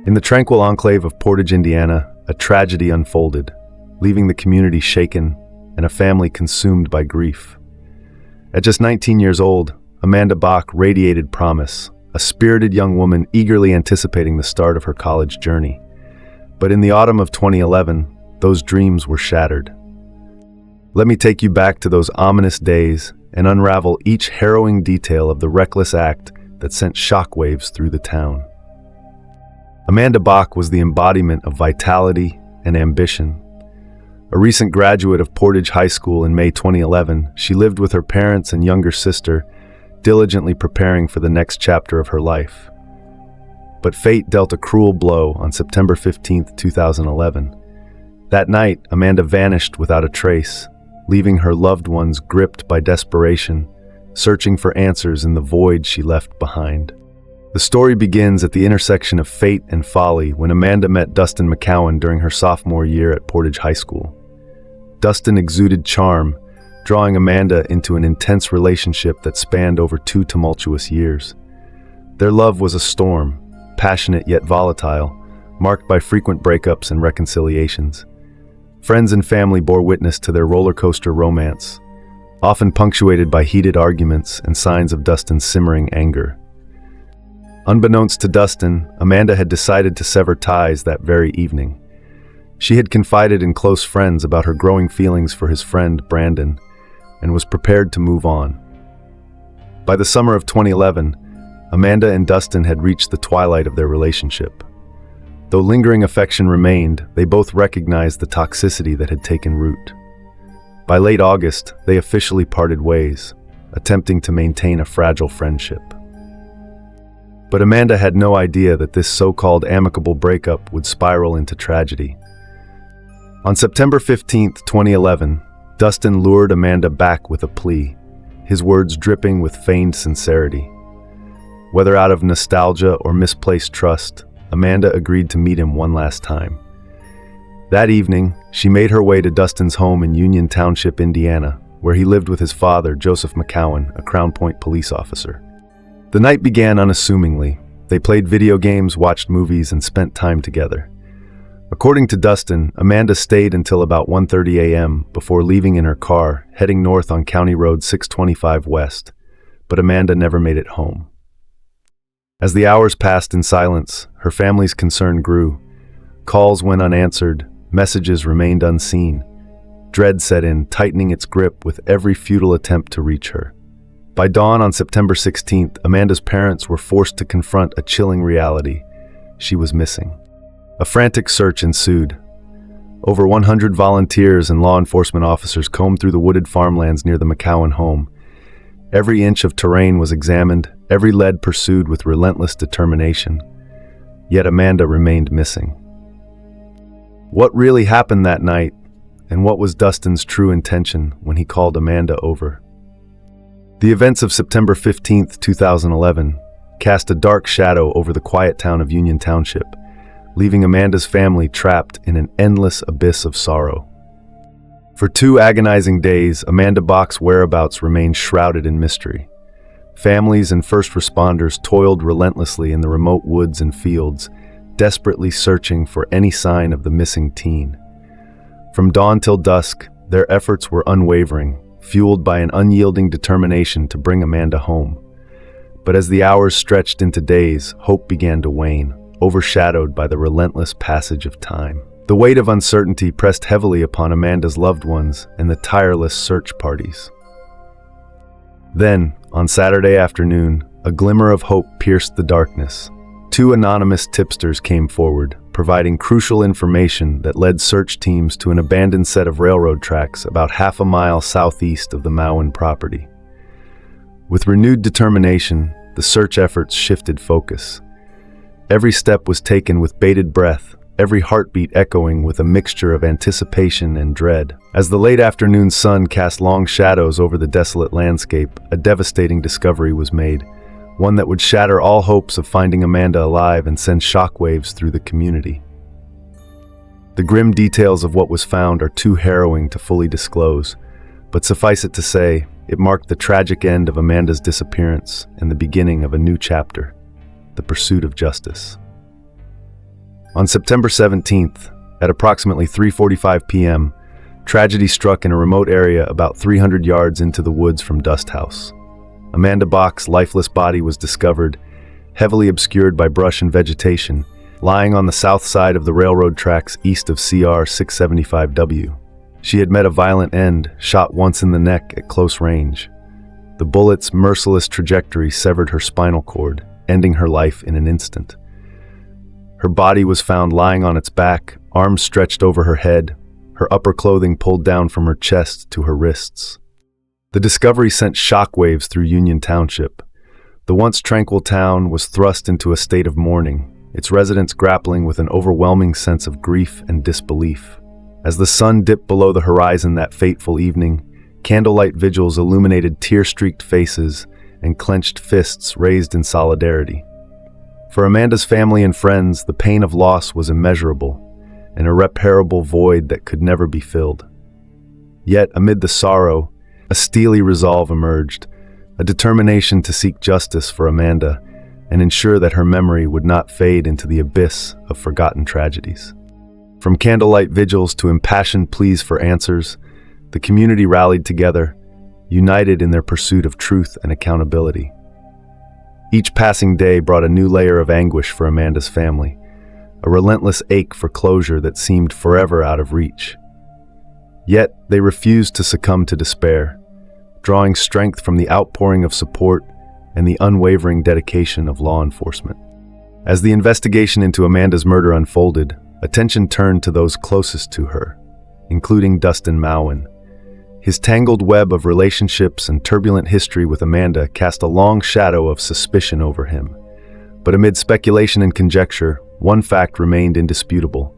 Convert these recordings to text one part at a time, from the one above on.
In the tranquil enclave of Portage, Indiana, a tragedy unfolded, leaving the community shaken and a family consumed by grief. At just 19 years old, Amanda Bach radiated promise, a spirited young woman eagerly anticipating the start of her college journey. But in the autumn of 2011, those dreams were shattered. Let me take you back to those ominous days and unravel each harrowing detail of the reckless act that sent shockwaves through the town. Amanda Bach was the embodiment of vitality and ambition. A recent graduate of Portage High School in May 2011, she lived with her parents and younger sister, diligently preparing for the next chapter of her life. But fate dealt a cruel blow on September 15, 2011. That night, Amanda vanished without a trace, leaving her loved ones gripped by desperation, searching for answers in the void she left behind. The story begins at the intersection of fate and folly when Amanda met Dustin during her sophomore year at Portage High School. Dustin exuded charm, drawing Amanda into an intense relationship that spanned over 2 tumultuous years. Their love was a storm, passionate yet volatile, marked by frequent breakups and reconciliations. Friends and family bore witness to their roller coaster romance, often punctuated by heated arguments and signs of Dustin's simmering anger. Unbeknownst to Dustin, Amanda had decided to sever ties that very evening. She had confided in close friends about her growing feelings for his friend Brandon and was prepared to move on. By the summer of 2011, Amanda and Dustin had reached the twilight of their relationship. Though lingering affection remained, they both recognized the toxicity that had taken root. By late August, they officially parted ways, attempting to maintain a fragile friendship. But Amanda had no idea that this so-called amicable breakup would spiral into tragedy. On September 15, 2011, Dustin lured Amanda back with a plea, his words dripping with feigned sincerity. Whether out of nostalgia or misplaced trust, Amanda agreed to meet him one last time. That evening, she made her way to Dustin's home in Union Township, Indiana, where he lived with his father, Joseph McCowan, a Crown Point police officer. The night began unassumingly. They played video games, watched movies, and spent time together. According to Dustin, Amanda stayed until about 1:30 a.m. before leaving in her car, heading north on County Road 625 West, but Amanda never made it home. As the hours passed in silence, her family's concern grew. Calls went unanswered, messages remained unseen. Dread set in, tightening its grip with every futile attempt to reach her. By dawn on September 16th, Amanda's parents were forced to confront a chilling reality. She was missing. A frantic search ensued. Over 100 volunteers and law enforcement officers combed through the wooded farmlands near the McCowan home. Every inch of terrain was examined, every lead pursued with relentless determination. Yet Amanda remained missing. What really happened that night, and what was Dustin's true intention when he called Amanda over? The events of September 15, 2011, cast a dark shadow over the quiet town of Union Township, leaving Amanda's family trapped in an endless abyss of sorrow. For 2 agonizing days, Amanda Bach's whereabouts remained shrouded in mystery. Families and first responders toiled relentlessly in the remote woods and fields, desperately searching for any sign of the missing teen. From dawn till dusk, their efforts were unwavering, fueled by an unyielding determination to bring Amanda home. But as the hours stretched into days, hope began to wane, overshadowed by the relentless passage of time. The weight of uncertainty pressed heavily upon Amanda's loved ones and the tireless search parties. Then, on Saturday afternoon, a glimmer of hope pierced the darkness. 2 anonymous tipsters came forward, providing crucial information that led search teams to an abandoned set of railroad tracks about half a mile southeast of the Maun property. With renewed determination, the search efforts shifted focus. Every step was taken with bated breath, every heartbeat echoing with a mixture of anticipation and dread. As the late afternoon sun cast long shadows over the desolate landscape, a devastating discovery was made, one that would shatter all hopes of finding Amanda alive and send shockwaves through the community. The grim details of what was found are too harrowing to fully disclose, but suffice it to say, it marked the tragic end of Amanda's disappearance and the beginning of a new chapter, the pursuit of justice. On September 17th, at approximately 3:45 p.m., tragedy struck in a remote area about 300 yards into the woods from Dust House. Amanda Bach's lifeless body was discovered, heavily obscured by brush and vegetation, lying on the south side of the railroad tracks east of CR 675W. She had met a violent end, shot once in the neck at close range. The bullet's merciless trajectory severed her spinal cord, ending her life in an instant. Her body was found lying on its back, arms stretched over her head, her upper clothing pulled down from her chest to her wrists. The discovery sent shockwaves through Union Township. The once tranquil town was thrust into a state of mourning, its residents grappling with an overwhelming sense of grief and disbelief. As the sun dipped below the horizon that fateful evening, candlelight vigils illuminated tear-streaked faces and clenched fists raised in solidarity. For Amanda's family and friends, the pain of loss was immeasurable, an irreparable void that could never be filled. Yet, amid the sorrow, a steely resolve emerged, a determination to seek justice for Amanda and ensure that her memory would not fade into the abyss of forgotten tragedies. From candlelight vigils to impassioned pleas for answers, the community rallied together, united in their pursuit of truth and accountability. Each passing day brought a new layer of anguish for Amanda's family, a relentless ache for closure that seemed forever out of reach. Yet, they refused to succumb to despair, drawing strength from the outpouring of support and the unwavering dedication of law enforcement. As the investigation into Amanda's murder unfolded, attention turned to those closest to her, including Dustin Maun. His tangled web of relationships and turbulent history with Amanda cast a long shadow of suspicion over him. But amid speculation and conjecture, one fact remained indisputable.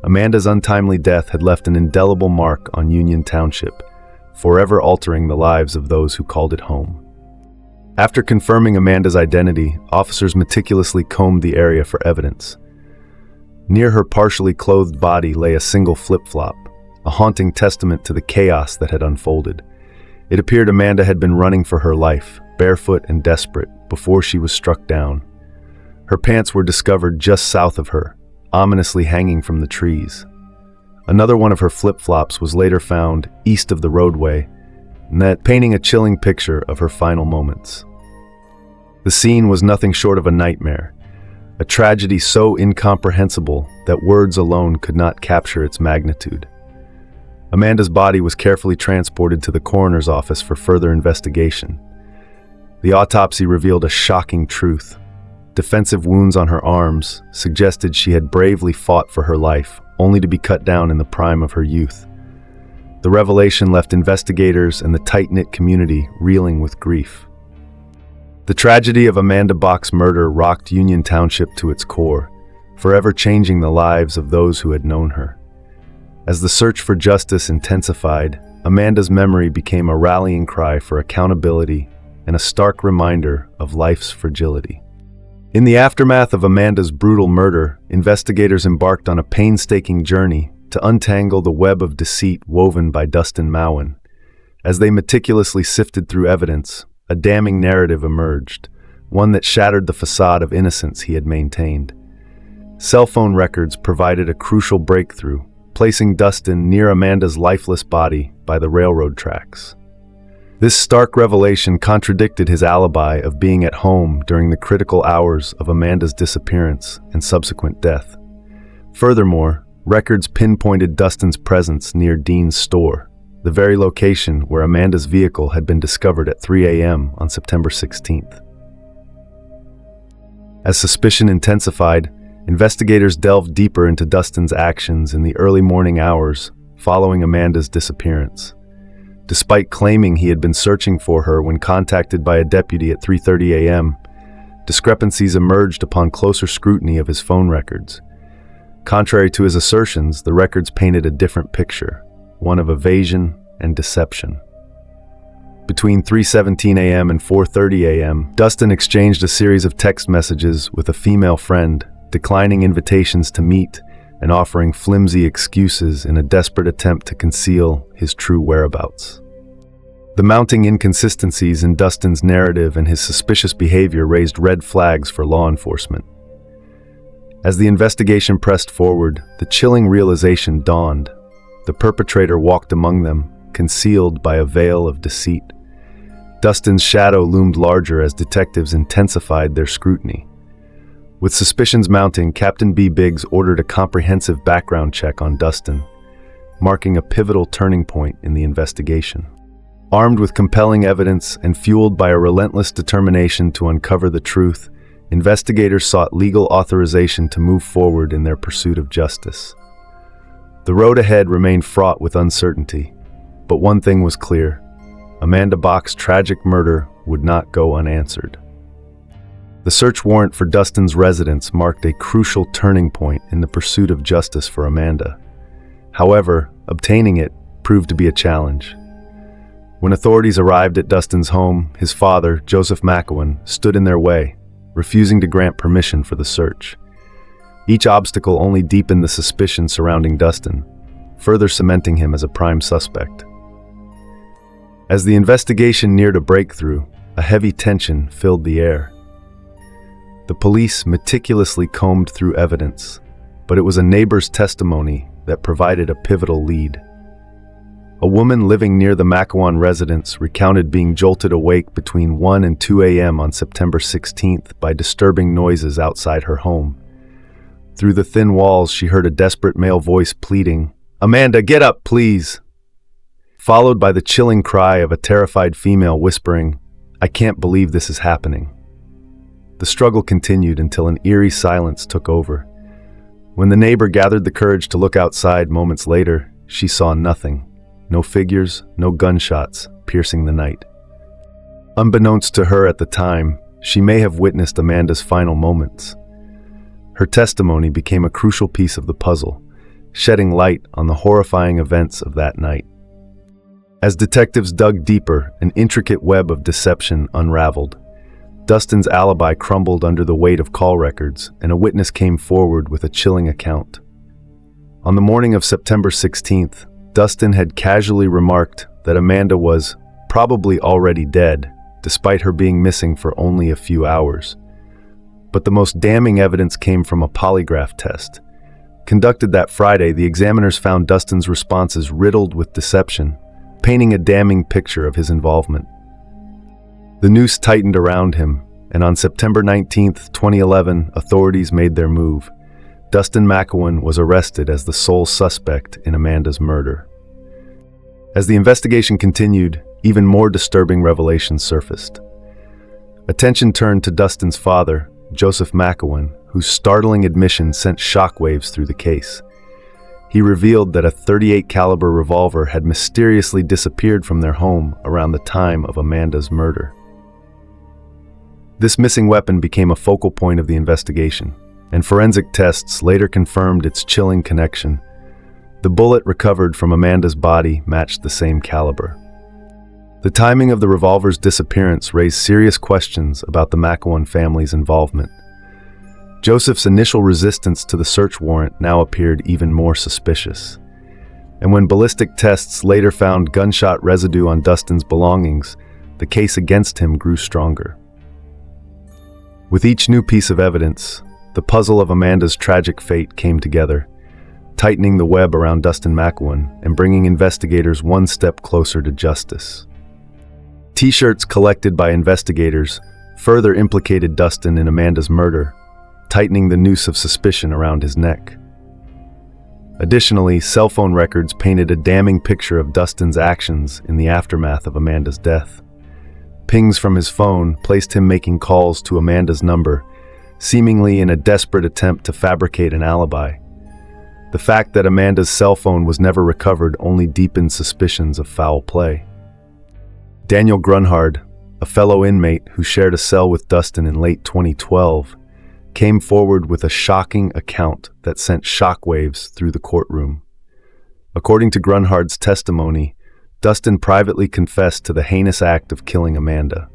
Amanda's untimely death had left an indelible mark on Union Township, forever altering the lives of those who called it home. After confirming Amanda's identity, officers meticulously combed the area for evidence. Near her partially clothed body lay a single flip-flop, a haunting testament to the chaos that had unfolded. It appeared Amanda had been running for her life, barefoot and desperate, before she was struck down. Her pants were discovered just south of her, ominously hanging from the trees. Another one of her flip-flops was later found east of the roadway, painting a chilling picture of her final moments. The scene was nothing short of a nightmare, a tragedy so incomprehensible that words alone could not capture its magnitude. Amanda's body was carefully transported to the coroner's office for further investigation. The autopsy revealed a shocking truth. Defensive wounds on her arms suggested she had bravely fought for her life, only to be cut down in the prime of her youth. The revelation left investigators and the tight-knit community reeling with grief. The tragedy of Amanda Bach's murder rocked Union Township to its core, forever changing the lives of those who had known her. As the search for justice intensified, Amanda's memory became a rallying cry for accountability and a stark reminder of life's fragility. In the aftermath of Amanda's brutal murder, investigators embarked on a painstaking journey to untangle the web of deceit woven by Dustin Maun. As they meticulously sifted through evidence, a damning narrative emerged, one that shattered the facade of innocence he had maintained. Cell phone records provided a crucial breakthrough, placing Dustin near Amanda's lifeless body by the railroad tracks. This stark revelation contradicted his alibi of being at home during the critical hours of Amanda's disappearance and subsequent death. Furthermore, records pinpointed Dustin's presence near Dean's store, the very location where Amanda's vehicle had been discovered at 3 a.m. on September 16th. As suspicion intensified, investigators delved deeper into Dustin's actions in the early morning hours following Amanda's disappearance. Despite claiming he had been searching for her when contacted by a deputy at 3:30 a.m., discrepancies emerged upon closer scrutiny of his phone records. Contrary to his assertions, the records painted a different picture, one of evasion and deception. Between 3:17 a.m. and 4:30 a.m., Dustin exchanged a series of text messages with a female friend, declining invitations to meet and offering flimsy excuses in a desperate attempt to conceal his true whereabouts. The mounting inconsistencies in Dustin's narrative and his suspicious behavior raised red flags for law enforcement. As the investigation pressed forward, the chilling realization dawned. The perpetrator walked among them, concealed by a veil of deceit. Dustin's shadow loomed larger as detectives intensified their scrutiny. With suspicions mounting, Captain B. Biggs ordered a comprehensive background check on Dustin, marking a pivotal turning point in the investigation. Armed with compelling evidence and fueled by a relentless determination to uncover the truth, investigators sought legal authorization to move forward in their pursuit of justice. The road ahead remained fraught with uncertainty, but one thing was clear: Amanda Bach's tragic murder would not go unanswered. The search warrant for Dustin's residence marked a crucial turning point in the pursuit of justice for Amanda. However, obtaining it proved to be a challenge. When authorities arrived at Dustin's home, his father, Joseph Maun, stood in their way, refusing to grant permission for the search. Each obstacle only deepened the suspicion surrounding Dustin, further cementing him as a prime suspect. As the investigation neared a breakthrough, a heavy tension filled the air. The police meticulously combed through evidence, but it was a neighbor's testimony that provided a pivotal lead. A woman living near the Maun residence recounted being jolted awake between 1 and 2 a.m. on September 16th by disturbing noises outside her home. Through the thin walls, she heard a desperate male voice pleading, "Amanda, get up, please!" Followed by the chilling cry of a terrified female whispering, "I can't believe this is happening." The struggle continued until an eerie silence took over. When the neighbor gathered the courage to look outside moments later, she saw nothing. No figures, no gunshots, piercing the night. Unbeknownst to her at the time, she may have witnessed Amanda's final moments. Her testimony became a crucial piece of the puzzle, shedding light on the horrifying events of that night. As detectives dug deeper, an intricate web of deception unraveled. Dustin's alibi crumbled under the weight of call records, and a witness came forward with a chilling account. On the morning of September 16th, Dustin had casually remarked that Amanda was probably already dead, despite her being missing for only a few hours. But the most damning evidence came from a polygraph test. Conducted that Friday, the examiners found Dustin's responses riddled with deception, painting a damning picture of his involvement. The noose tightened around him, and on September 19th, 2011, authorities made their move. Dustin Maun was arrested as the sole suspect in Amanda's murder. As the investigation continued, even more disturbing revelations surfaced. Attention turned to Dustin's father, Joseph Maun, whose startling admission sent shockwaves through the case. He revealed that a .38 caliber revolver had mysteriously disappeared from their home around the time of Amanda's murder. This missing weapon became a focal point of the investigation, and forensic tests later confirmed its chilling connection. The bullet recovered from Amanda's body matched the same caliber. The timing of the revolver's disappearance raised serious questions about the Maun family's involvement. Joseph's initial resistance to the search warrant now appeared even more suspicious. And when ballistic tests later found gunshot residue on Dustin's belongings, the case against him grew stronger. With each new piece of evidence, the puzzle of Amanda's tragic fate came together, tightening the web around Dustin Maun and bringing investigators one step closer to justice. T-shirts collected by investigators further implicated Dustin in Amanda's murder, tightening the noose of suspicion around his neck. Additionally, cell phone records painted a damning picture of Dustin's actions in the aftermath of Amanda's death. Pings from his phone placed him making calls to Amanda's number, seemingly in a desperate attempt to fabricate an alibi. The fact that Amanda's cell phone was never recovered only deepened suspicions of foul play. Daniel Grunhard, a fellow inmate who shared a cell with Dustin in late 2012, came forward with a shocking account that sent shockwaves through the courtroom. According to Grunhard's testimony, Dustin privately confessed to the heinous act of killing Amanda.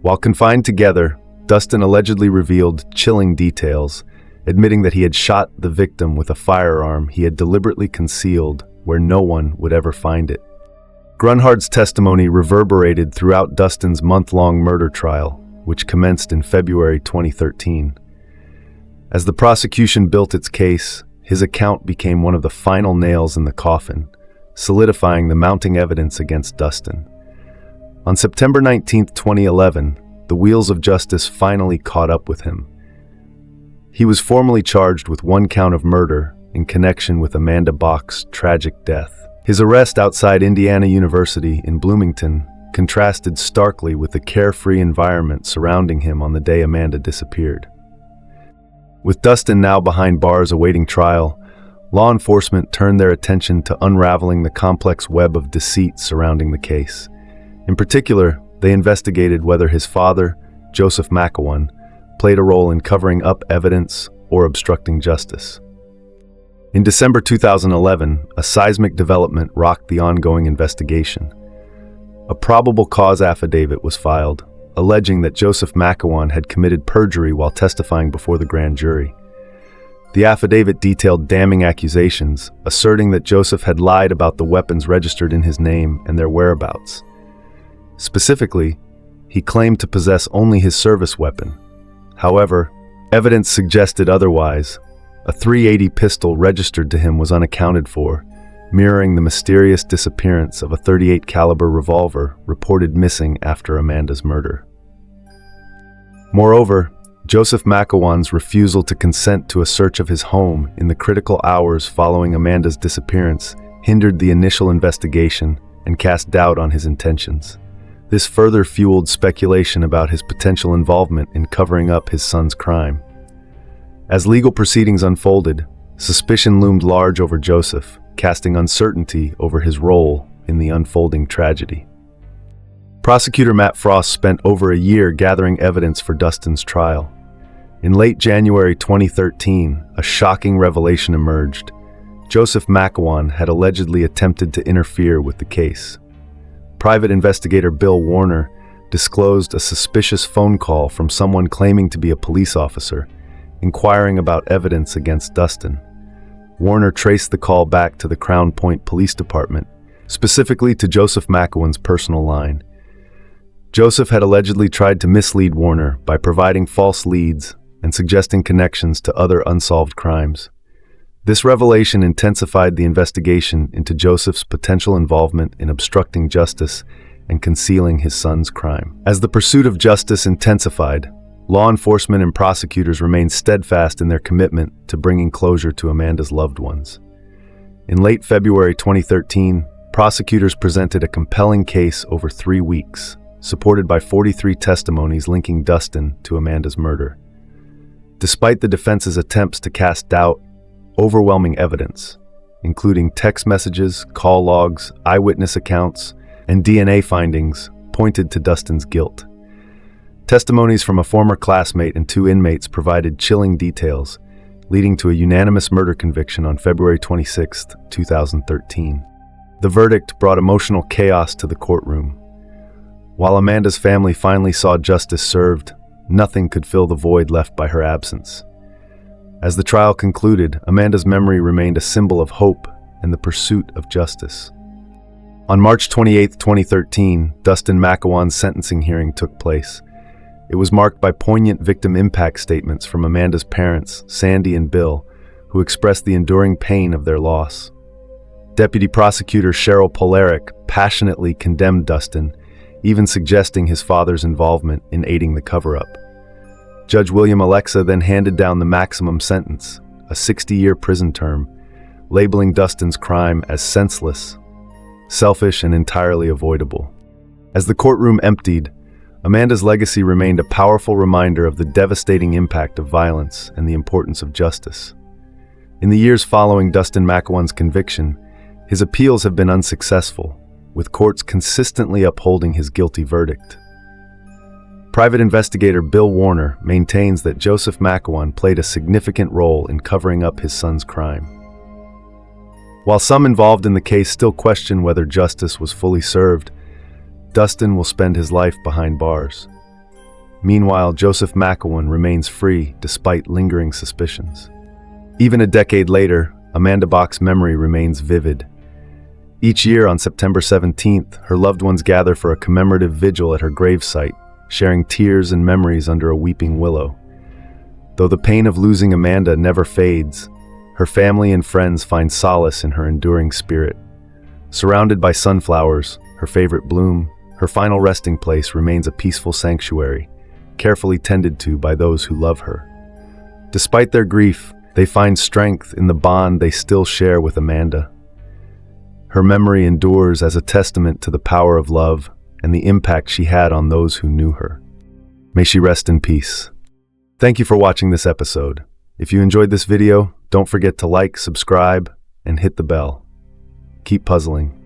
While confined together, Dustin allegedly revealed chilling details, admitting that he had shot the victim with a firearm he had deliberately concealed where no one would ever find it. Grunhard's testimony reverberated throughout Dustin's month-long murder trial, which commenced in February 2013. As the prosecution built its case, his account became one of the final nails in the coffin, solidifying the mounting evidence against Dustin. On September 19, 2011, the wheels of justice finally caught up with him. He was formally charged with one count of murder in connection with Amanda Bach's tragic death. His arrest outside Indiana University in Bloomington contrasted starkly with the carefree environment surrounding him on the day Amanda disappeared. With Dustin now behind bars awaiting trial, law enforcement turned their attention to unraveling the complex web of deceit surrounding the case. In particular, they investigated whether his father, Joseph Maun, played a role in covering up evidence or obstructing justice. In December 2011, a seismic development rocked the ongoing investigation. A probable cause affidavit was filed, alleging that Joseph Maun had committed perjury while testifying before the grand jury. The affidavit detailed damning accusations, asserting that Joseph had lied about the weapons registered in his name and their whereabouts. Specifically, he claimed to possess only his service weapon. However, evidence suggested otherwise. A .380 pistol registered to him was unaccounted for, mirroring the mysterious disappearance of a .38 caliber revolver reported missing after Amanda's murder. Moreover, Joseph Maun's refusal to consent to a search of his home in the critical hours following Amanda's disappearance hindered the initial investigation and cast doubt on his intentions. This further fueled speculation about his potential involvement in covering up his son's crime. As legal proceedings unfolded, suspicion loomed large over Joseph, casting uncertainty over his role in the unfolding tragedy. Prosecutor Matt Frost spent over a year gathering evidence for Dustin's trial. In late January 2013, a shocking revelation emerged. Joseph Maun had allegedly attempted to interfere with the case. Private investigator Bill Warner disclosed a suspicious phone call from someone claiming to be a police officer, inquiring about evidence against Dustin. Warner traced the call back to the Crown Point Police Department, specifically to Joseph Maun's personal line. Joseph had allegedly tried to mislead Warner by providing false leads and suggesting connections to other unsolved crimes. This revelation intensified the investigation into Joseph's potential involvement in obstructing justice and concealing his son's crime. As the pursuit of justice intensified, law enforcement and prosecutors remained steadfast in their commitment to bringing closure to Amanda's loved ones. In late February 2013, prosecutors presented a compelling case over 3 weeks, supported by 43 testimonies linking Dustin to Amanda's murder. Despite the defense's attempts to cast doubt, overwhelming evidence, including text messages, call logs, eyewitness accounts, and DNA findings, pointed to Dustin's guilt. Testimonies from a former classmate and 2 inmates provided chilling details, leading to a unanimous murder conviction on February 26, 2013. The verdict brought emotional chaos to the courtroom. While Amanda's family finally saw justice served, nothing could fill the void left by her absence. As the trial concluded, Amanda's memory remained a symbol of hope and the pursuit of justice. On March 28, 2013, Dustin Maun's sentencing hearing took place. It was marked by poignant victim impact statements from Amanda's parents, Sandy and Bill, who expressed the enduring pain of their loss. Deputy Prosecutor Cheryl Polaric passionately condemned Dustin, even suggesting his father's involvement in aiding the cover-up. Judge William Alexa then handed down the maximum sentence, a 60-year prison term, labeling Dustin's crime as senseless, selfish, and entirely avoidable. As the courtroom emptied, Amanda's legacy remained a powerful reminder of the devastating impact of violence and the importance of justice. In the years following Dustin Maun's conviction, his appeals have been unsuccessful, with courts consistently upholding his guilty verdict. Private investigator Bill Warner maintains that Joseph Maun played a significant role in covering up his son's crime. While some involved in the case still question whether justice was fully served, Dustin will spend his life behind bars. Meanwhile, Joseph Maun remains free despite lingering suspicions. Even a decade later, Amanda Bach's memory remains vivid. Each year on September 17th, her loved ones gather for a commemorative vigil at her gravesite, sharing tears and memories under a weeping willow. Though the pain of losing Amanda never fades, her family and friends find solace in her enduring spirit. Surrounded by sunflowers, her favorite bloom, her final resting place remains a peaceful sanctuary, carefully tended to by those who love her. Despite their grief, they find strength in the bond they still share with Amanda. Her memory endures as a testament to the power of love and the impact she had on those who knew her. May she rest in peace. Thank you for watching this episode. If you enjoyed this video, don't forget to like, subscribe, and hit the bell. Keep puzzling.